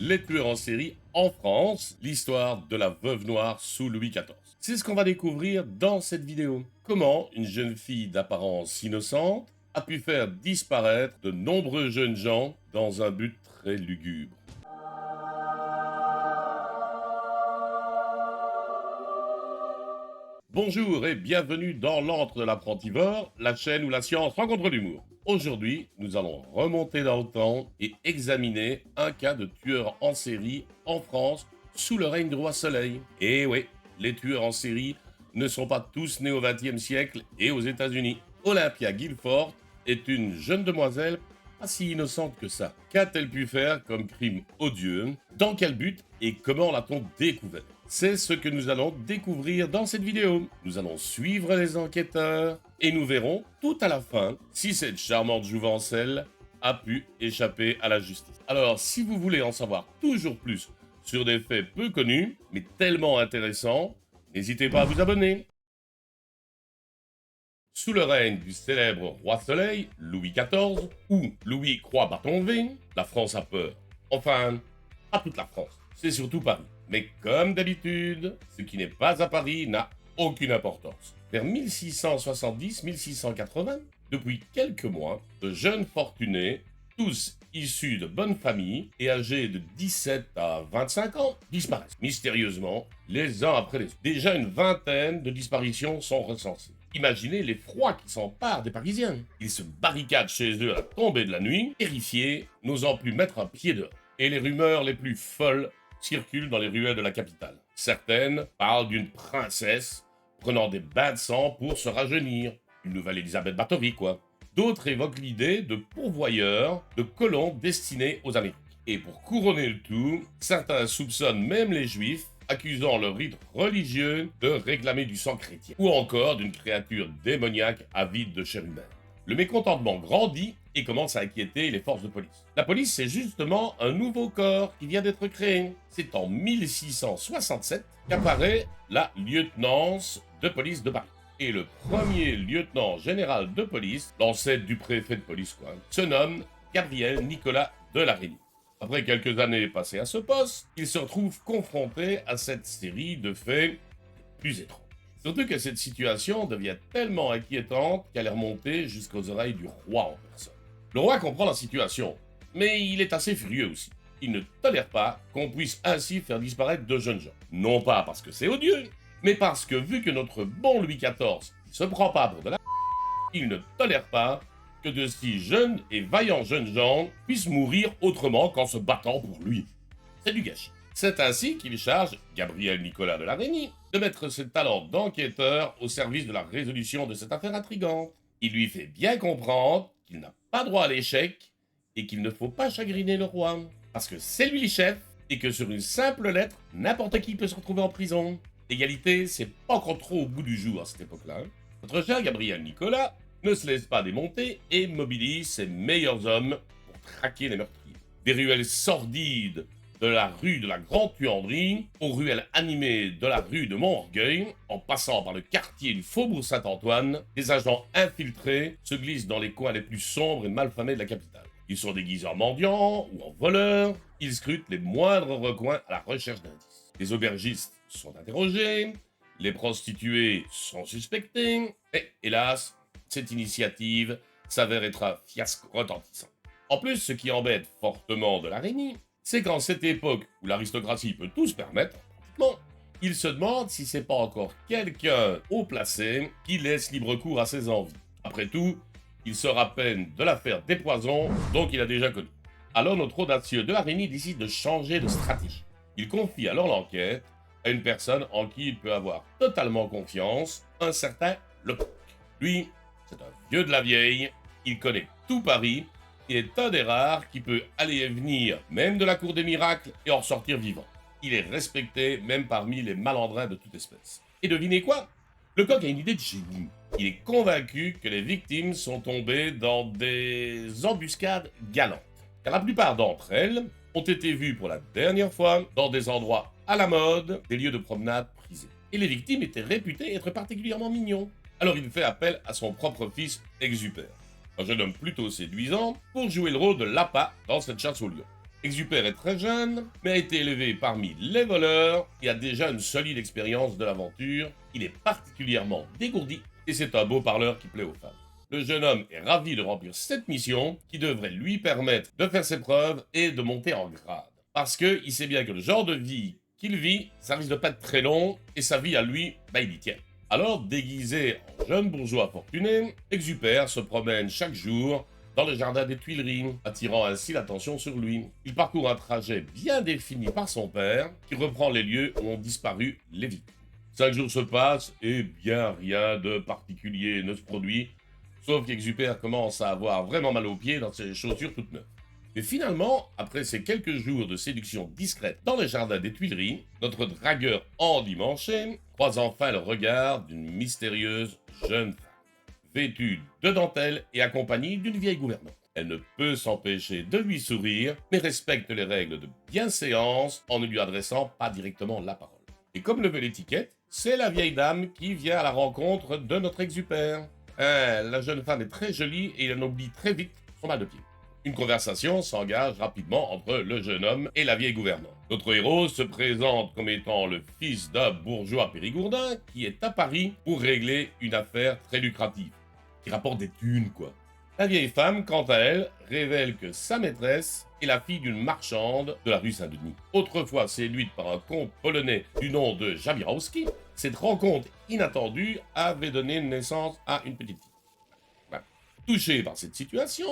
les tueurs en série en France, l'histoire de la veuve noire sous Louis XIV. C'est ce qu'on va découvrir dans cette vidéo. Comment une jeune fille d'apparence innocente a pu faire disparaître de nombreux jeunes gens dans un but très lugubre. Bonjour et bienvenue dans l'antre de l'apprentivore, la chaîne où la science rencontre l'humour. Aujourd'hui, nous allons remonter dans le temps et examiner un cas de tueur en série en France sous le règne du roi Soleil. Et oui, les tueurs en série ne sont pas tous nés au XXe siècle et aux États-Unis. Olympia Guilford est une jeune demoiselle pas si innocente que ça. Qu'a-t-elle pu faire comme crime odieux? Dans quel but et comment l'a-t-on découvert? C'est ce que nous allons découvrir dans cette vidéo. Nous allons suivre les enquêteurs et nous verrons tout à la fin si cette charmante jouvencelle a pu échapper à la justice. Alors, si vous voulez en savoir toujours plus sur des faits peu connus, mais tellement intéressants, n'hésitez pas à vous abonner. Sous le règne du célèbre roi Soleil, Louis XIV, ou Louis Croix-Bâton V, la France a peur. Enfin, pas toute la France, c'est surtout Paris. Mais comme d'habitude, ce qui n'est pas à Paris n'a aucune importance. Vers 1670-1680, depuis quelques mois, de jeunes fortunés, tous issus de bonnes familles et âgés de 17 à 25 ans, disparaissent mystérieusement les uns après les autres. Déjà une vingtaine de disparitions sont recensées. Imaginez l'effroi qui s'empare des Parisiens. Ils se barricadent chez eux à la tombée de la nuit, terrifiés, n'osant plus mettre un pied dehors. Et les rumeurs les plus folles circulent dans les ruelles de la capitale. Certaines parlent d'une princesse prenant des bains de sang pour se rajeunir. Une nouvelle Elisabeth Bathory, quoi. D'autres évoquent l'idée de pourvoyeurs, de colons destinés aux Amériques. Et pour couronner le tout, certains soupçonnent même les Juifs, accusant leur rite religieux de réclamer du sang chrétien. Ou encore d'une créature démoniaque avide de chair humaine. Le mécontentement grandit et commence à inquiéter les forces de police. La police, c'est justement un nouveau corps qui vient d'être créé. C'est en 1667 qu'apparaît la lieutenance de police de Paris. Et le premier lieutenant général de police, l'ancêtre du préfet de police quoi, se nomme Gabriel Nicolas de La Reynie. Après quelques années passées à ce poste, il se retrouve confronté à cette série de faits plus étranges. Surtout que cette situation devient tellement inquiétante qu'elle est remontée jusqu'aux oreilles du roi en personne. Le roi comprend la situation, mais il est assez furieux aussi. Il ne tolère pas qu'on puisse ainsi faire disparaître de jeunes gens. Non pas parce que c'est odieux, mais parce que vu que notre bon Louis XIV se prend pas pour de la il ne tolère pas que de si jeunes et vaillants jeunes gens puissent mourir autrement qu'en se battant pour lui. C'est du gâchis. C'est ainsi qu'il charge Gabriel Nicolas de La Reynie de mettre ses talents d'enquêteur au service de la résolution de cette affaire intrigante. Il lui fait bien comprendre qu'il n'a pas droit à l'échec et qu'il ne faut pas chagriner le roi, parce que c'est lui le chef et que sur une simple lettre, n'importe qui peut se retrouver en prison. L'égalité, c'est pas encore trop au bout du jour à cette époque-là. Notre cher Gabriel Nicolas ne se laisse pas démonter et mobilise ses meilleurs hommes pour traquer les meurtriers. Des ruelles sordides de la rue de la Grande Truanderie aux ruelles animées de la rue de Montorgueil, en passant par le quartier du Faubourg Saint-Antoine, des agents infiltrés se glissent dans les coins les plus sombres et malfamés de la capitale. Ils sont déguisés en mendiants ou en voleurs, ils scrutent les moindres recoins à la recherche d'indices. Les aubergistes sont interrogés, les prostituées sont suspectées, et hélas, cette initiative s'avère être un fiasco retentissant. En plus, ce qui embête fortement de La Reynie, c'est qu'en cette époque où l'aristocratie peut tout se permettre, bon, il se demande si c'est pas encore quelqu'un haut placé qui laisse libre cours à ses envies. Après tout, il sort à peine de l'affaire des poisons, donc il a déjà connu. Alors notre audacieux de La Reynie décide de changer de stratégie. Il confie alors l'enquête à une personne en qui il peut avoir totalement confiance, un certain Lecoq. Lui, c'est un vieux de la vieille, il connaît tout Paris, et est un des rares qui peut aller et venir, même de la cour des miracles, et en ressortir vivant. Il est respecté même parmi les malandrins de toute espèce. Et devinez quoi? Lecoq a une idée de génie. Il est convaincu que les victimes sont tombées dans des embuscades galantes. Car la plupart d'entre elles ont été vues pour la dernière fois dans des endroits à la mode, des lieux de promenade prisés. Et les victimes étaient réputées être particulièrement mignons. Alors il fait appel à son propre fils Exupère, un jeune homme plutôt séduisant, pour jouer le rôle de l'appât dans cette chasse au lion. Exupère est très jeune, mais a été élevé parmi les voleurs et a déjà une solide expérience de l'aventure. Il est particulièrement dégourdi et c'est un beau parleur qui plaît aux femmes. Le jeune homme est ravi de remplir cette mission qui devrait lui permettre de faire ses preuves et de monter en grade. Parce qu'il sait bien que le genre de vie qu'il vit, ça risque de pas être très long et sa vie à lui, il y tient. Alors, déguisé en jeune bourgeois fortuné, Exupère se promène chaque jour dans le jardin des Tuileries, attirant ainsi l'attention sur lui. Il parcourt un trajet bien défini par son père, qui reprend les lieux où ont disparu les victimes. 5 jours se passent et bien rien de particulier ne se produit, sauf qu'Exupère commence à avoir vraiment mal aux pieds dans ses chaussures toutes neuves. Mais finalement, après ces quelques jours de séduction discrète dans le jardin des Tuileries, notre dragueur endimanché croise enfin le regard d'une mystérieuse jeune femme, vêtue de dentelle et accompagnée d'une vieille gouvernante. Elle ne peut s'empêcher de lui sourire, mais respecte les règles de bienséance en ne lui adressant pas directement la parole. Et comme le veut l'étiquette, c'est la vieille dame qui vient à la rencontre de notre Exupère. La jeune femme est très jolie et elle oublie très vite son mal de pied. Une conversation s'engage rapidement entre le jeune homme et la vieille gouvernante. Notre héros se présente comme étant le fils d'un bourgeois périgourdin qui est à Paris pour régler une affaire très lucrative, qui rapporte des thunes, quoi. La vieille femme, quant à elle, révèle que sa maîtresse est la fille d'une marchande de la rue Saint-Denis. Autrefois séduite par un comte polonais du nom de Jabirowski, cette rencontre inattendue avait donné naissance à une petite fille. Voilà. Touché par cette situation,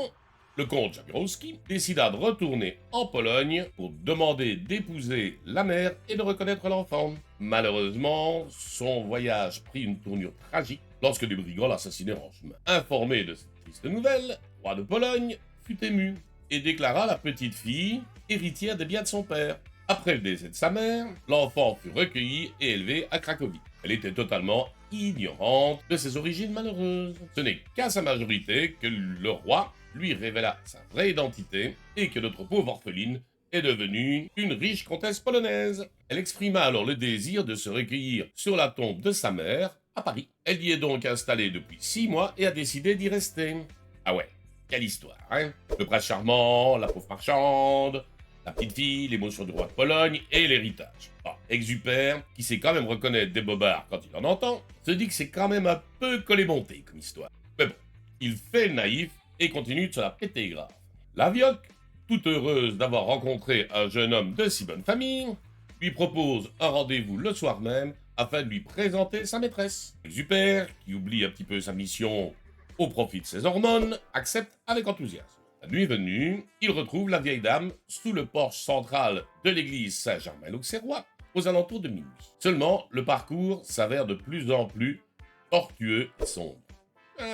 le comte Jabirowski décida de retourner en Pologne pour demander d'épouser la mère et de reconnaître l'enfant. Malheureusement, son voyage prit une tournure tragique lorsque des brigands l'assassinèrent en chemin. Informé de cette triste nouvelle, le roi de Pologne fut ému et déclara la petite fille héritière des biens de son père. Après le décès de sa mère, l'enfant fut recueilli et élevé à Cracovie. Elle était totalement ignorante de ses origines malheureuses. Ce n'est qu'à sa majorité que le roi lui révéla sa vraie identité et que notre pauvre orpheline est devenue une riche comtesse polonaise. Elle exprima alors le désir de se recueillir sur la tombe de sa mère à Paris. Elle y est donc installée depuis 6 mois et a décidé d'y rester. Ah ouais, quelle histoire, hein? Le prince charmant, la pauvre marchande, la petite fille, l'émotion du roi de Pologne et l'héritage. Exupère, qui sait quand même reconnaître des bobards quand il en entend, se dit que c'est quand même un peu collé-monté comme histoire. Mais bon, il fait le naïf et continue de se la péter grave. La Vioque, toute heureuse d'avoir rencontré un jeune homme de si bonne famille, lui propose un rendez-vous le soir même afin de lui présenter sa maîtresse. Exupère, qui oublie un petit peu sa mission au profit de ses hormones, accepte avec enthousiasme. La nuit venue, il retrouve la vieille dame sous le porche central de l'église Saint-Germain-l'Auxerrois aux alentours de minuit. Seulement, le parcours s'avère de plus en plus tortueux et sombre.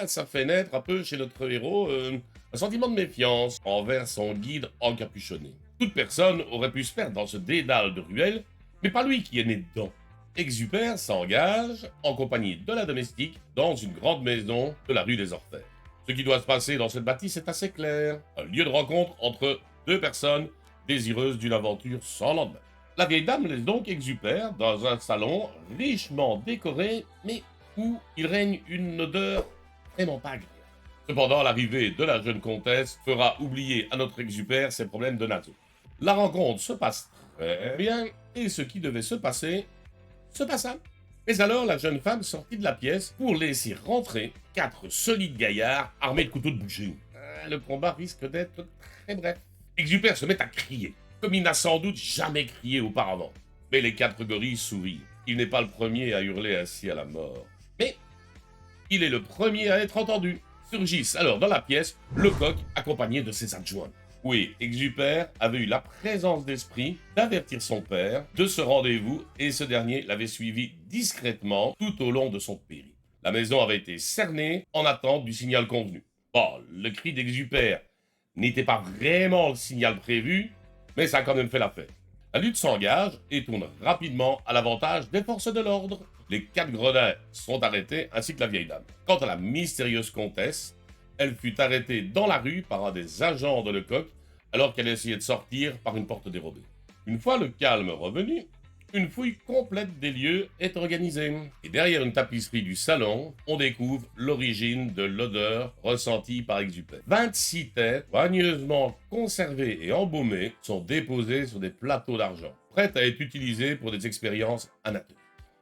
Ça fait naître un peu chez notre héros un sentiment de méfiance envers son guide encapuchonné. Toute personne aurait pu se perdre dans ce dédale de ruelles, mais pas lui qui est né dedans. Exupère s'engage en compagnie de la domestique dans une grande maison de la rue des Orfèvres. Ce qui doit se passer dans cette bâtisse est assez clair. Un lieu de rencontre entre deux personnes désireuses d'une aventure sans lendemain. La vieille dame laisse donc Exupère dans un salon richement décoré, mais où il règne une odeur vraiment pas agréable. Cependant, l'arrivée de la jeune comtesse fera oublier à notre Exupère ses problèmes de nature. La rencontre se passe très bien, et ce qui devait se passer, se passa. Mais alors, la jeune femme sortit de la pièce pour laisser rentrer 4 solides gaillards armés de couteaux de boucher. Le combat risque d'être très bref. Exupère se met à crier, comme il n'a sans doute jamais crié auparavant. Mais les 4 gorilles sourient. Il n'est pas le premier à hurler ainsi à la mort. Mais il est le premier à être entendu. Surgissent alors dans la pièce le coq accompagné de ses adjoints. Oui, Exupère avait eu la présence d'esprit d'avertir son père de ce rendez-vous et ce dernier l'avait suivi discrètement tout au long de son périple. La maison avait été cernée en attente du signal convenu. Bon, le cri d'Exupère n'était pas vraiment le signal prévu, mais ça a quand même fait l'affaire. La lutte s'engage et tourne rapidement à l'avantage des forces de l'ordre. Les 4 gredins sont arrêtés ainsi que la vieille dame. Quant à la mystérieuse comtesse, elle fut arrêtée dans la rue par un des agents de Lecoq alors qu'elle essayait de sortir par une porte dérobée. Une fois le calme revenu, une fouille complète des lieux est organisée. Et derrière une tapisserie du salon, on découvre l'origine de l'odeur ressentie par Exupéry. 26 têtes, soigneusement conservées et embaumées, sont déposées sur des plateaux d'argent, prêtes à être utilisées pour des expériences anatomiques.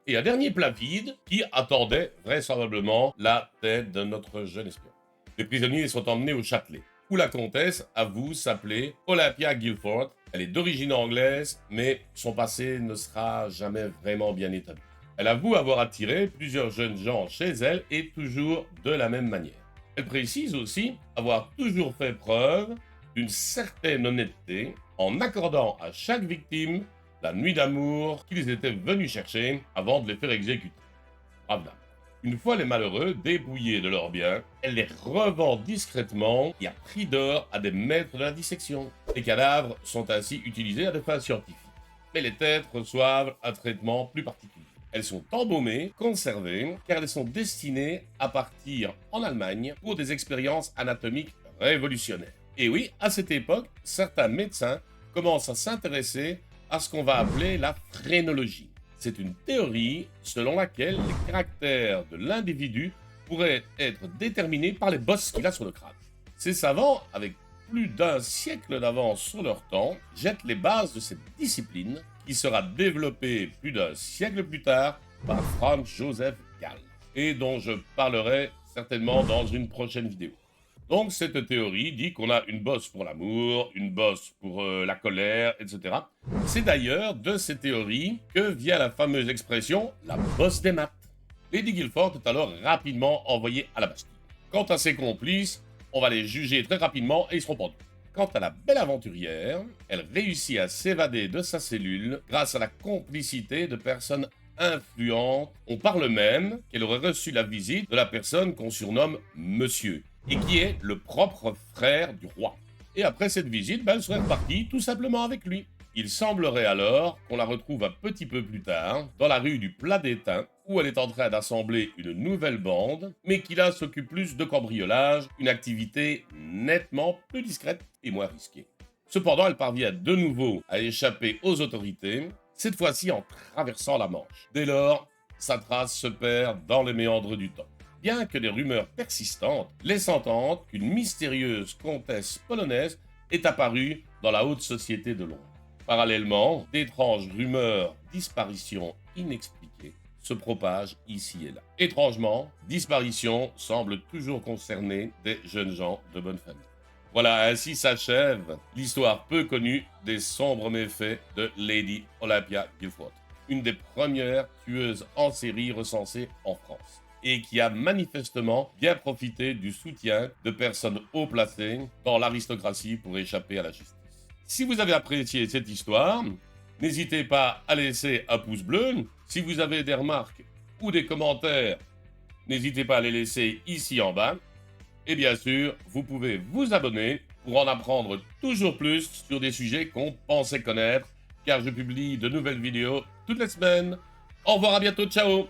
Et un dernier plat vide qui attendait vraisemblablement la tête de notre jeune espion. Les prisonniers sont emmenés au Châtelet, où la comtesse avoue s'appeler Olympia Guilford. Elle est d'origine anglaise, mais son passé ne sera jamais vraiment bien établi. Elle avoue avoir attiré plusieurs jeunes gens chez elle et toujours de la même manière. Elle précise aussi avoir toujours fait preuve d'une certaine honnêteté en accordant à chaque victime la nuit d'amour qu'ils étaient venus chercher avant de les faire exécuter. Brave dame. Une fois les malheureux dépouillés de leurs biens, elle les revend discrètement et à prix d'or à des maîtres de la dissection. Les cadavres sont ainsi utilisés à des fins scientifiques, mais les têtes reçoivent un traitement plus particulier. Elles sont embaumées, conservées, car elles sont destinées à partir en Allemagne pour des expériences anatomiques révolutionnaires. Et oui, à cette époque, certains médecins commencent à s'intéresser à ce qu'on va appeler la phrénologie. C'est une théorie selon laquelle les caractères de l'individu pourraient être déterminés par les bosses qu'il a sur le crâne. Ces savants, avec plus d'un siècle d'avance sur leur temps, jettent les bases de cette discipline qui sera développée plus d'un siècle plus tard par Franz Joseph Gall, et dont je parlerai certainement dans une prochaine vidéo. Donc cette théorie dit qu'on a une bosse pour l'amour, une bosse pour la colère, etc. C'est d'ailleurs de ces théories que vient la fameuse expression « la bosse des maths ». Lady Guilford est alors rapidement envoyée à la Bastille. Quant à ses complices, on va les juger très rapidement et ils seront pendus. Quant à la belle aventurière, elle réussit à s'évader de sa cellule grâce à la complicité de personnes influentes. On parle même qu'elle aurait reçu la visite de la personne qu'on surnomme Monsieur, et qui est le propre frère du roi. Et après cette visite, elle serait repartie tout simplement avec lui. Il semblerait alors qu'on la retrouve un petit peu plus tard, dans la rue du Plat d'Étain, où elle est en train d'assembler une nouvelle bande, mais qui là s'occupe plus de cambriolage, une activité nettement plus discrète et moins risquée. Cependant, elle parvient de nouveau à échapper aux autorités, cette fois-ci en traversant la Manche. Dès lors, sa trace se perd dans les méandres du temps. Bien que des rumeurs persistantes laissent entendre qu'une mystérieuse comtesse polonaise est apparue dans la haute société de Londres. Parallèlement, d'étranges rumeurs disparitions inexpliquées se propagent ici et là. Étrangement, disparitions semblent toujours concerner des jeunes gens de bonne famille. Voilà, ainsi s'achève l'histoire peu connue des sombres méfaits de Lady Olympia Guilford, une des premières tueuses en série recensées en France, et qui a manifestement bien profité du soutien de personnes haut placées dans l'aristocratie pour échapper à la justice. Si vous avez apprécié cette histoire, n'hésitez pas à laisser un pouce bleu. Si vous avez des remarques ou des commentaires, n'hésitez pas à les laisser ici en bas. Et bien sûr, vous pouvez vous abonner pour en apprendre toujours plus sur des sujets qu'on pensait connaître, car je publie de nouvelles vidéos toutes les semaines. Au revoir, à bientôt, ciao!